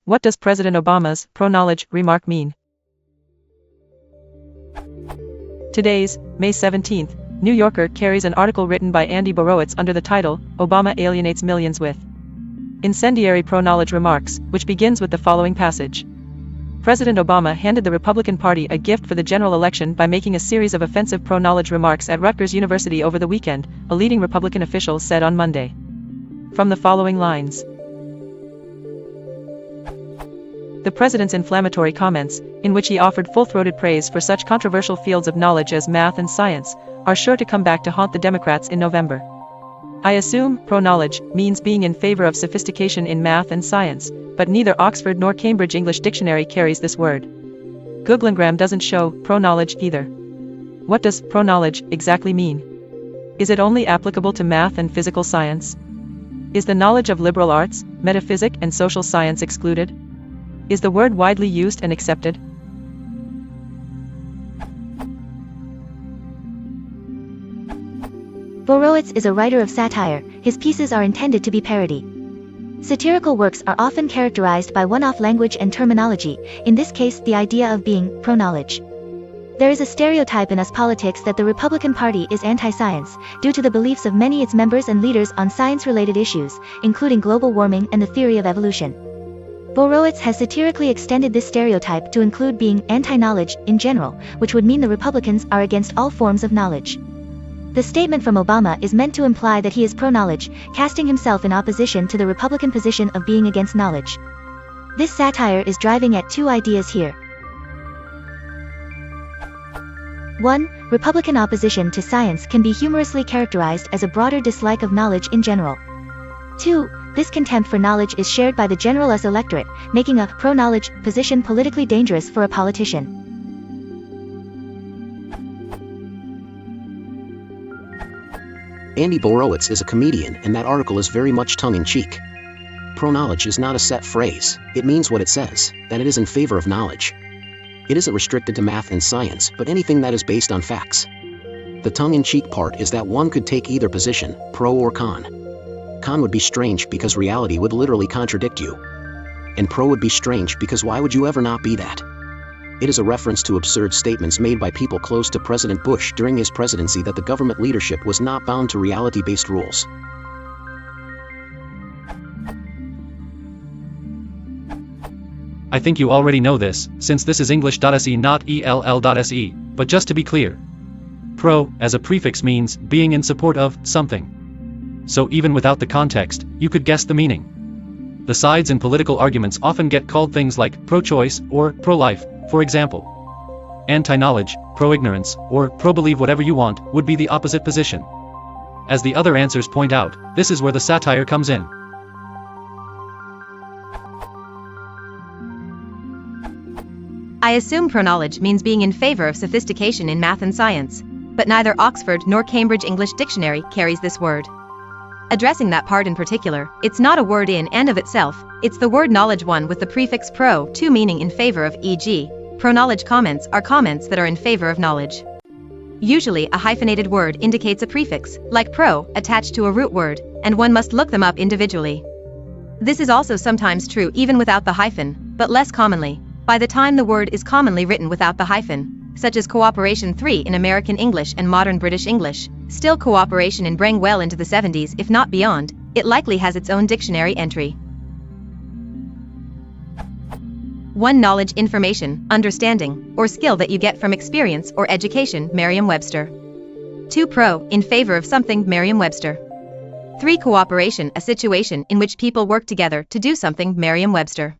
What does President Obama's pro-knowledge remark mean? Today's, May 17, New Yorker carries an article written by Andy Borowitz under the title, Obama Alienates Millions with Incendiary Pro-Knowledge Remarks, which begins with the following passage. President Obama handed the Republican Party a gift for the general election by making a series of offensive pro-knowledge remarks at Rutgers University over the weekend, a leading Republican official said on Monday. From the following lines. The president's inflammatory comments, in which he offered full-throated praise for such controversial fields of knowledge as math and science, are sure to come back to haunt the Democrats in November. I assume pro-knowledge means being in favor of sophistication in math and science, but neither Oxford nor Cambridge English Dictionary carries this word. Googlegram doesn't show pro-knowledge either. What does pro-knowledge exactly mean? Is it only applicable to math and physical science? Is the knowledge of liberal arts, metaphysic and social science excluded? Is the word widely used and accepted? Borowitz is a writer of satire. His pieces are intended to be parody. Satirical works are often characterized by one-off language and terminology, in this case the idea of being pro-knowledge. There is a stereotype in US politics that the Republican Party is anti-science, due to the beliefs of many its members and leaders on science-related issues, including global warming and the theory of evolution. Borowitz has satirically extended this stereotype to include being anti-knowledge in general, which would mean the Republicans are against all forms of knowledge. The statement from Obama is meant to imply that he is pro-knowledge, casting himself in opposition to the Republican position of being against knowledge. This satire is driving at two ideas here. 1. Republican opposition to science can be humorously characterized as a broader dislike of knowledge in general. 2. This contempt for knowledge is shared by the general US electorate, making a pro-knowledge position politically dangerous for a politician. Andy Borowitz is a comedian, and that article is very much tongue-in-cheek. Pro-knowledge is not a set phrase. It means what it says, that it is in favor of knowledge. It isn't restricted to math and science, but anything that is based on facts. The tongue-in-cheek part is that one could take either position, pro or con. Con would be strange because reality would literally contradict you. And pro would be strange because why would you ever not be that? It is a reference to absurd statements made by people close to President Bush during his presidency that the government leadership was not bound to reality-based rules. I think you already know this, since this is English.se not ELL.se, but just to be clear. Pro, as a prefix means, being in support of, something. So even without the context, you could guess the meaning. The sides in political arguments often get called things like pro-choice or pro-life. For example, anti-knowledge, pro-ignorance, or pro-believe whatever you want, would be the opposite position. As the other answers point out, this is where the satire comes in. I assume pro-knowledge means being in favor of sophistication in math and science, but neither Oxford nor Cambridge English Dictionary carries this word. Addressing that part in particular, it's not a word in and of itself, it's the word knowledge one with the prefix pro to meaning in favor of, e.g., pro-knowledge comments are comments that are in favor of knowledge. Usually a hyphenated word indicates a prefix, like pro, attached to a root word, and one must look them up individually. This is also sometimes true even without the hyphen, but less commonly, by the time the word is commonly written without the hyphen, such as cooperation 3 in American English and modern British English. Still, cooperation in Brang well into the 70s if not beyond, it likely has its own dictionary entry. 1. Knowledge, information, understanding, or skill that you get from experience or education, Merriam-Webster. 2. Pro, in favor of something, Merriam-Webster. 3. Cooperation, a situation in which people work together to do something, Merriam-Webster.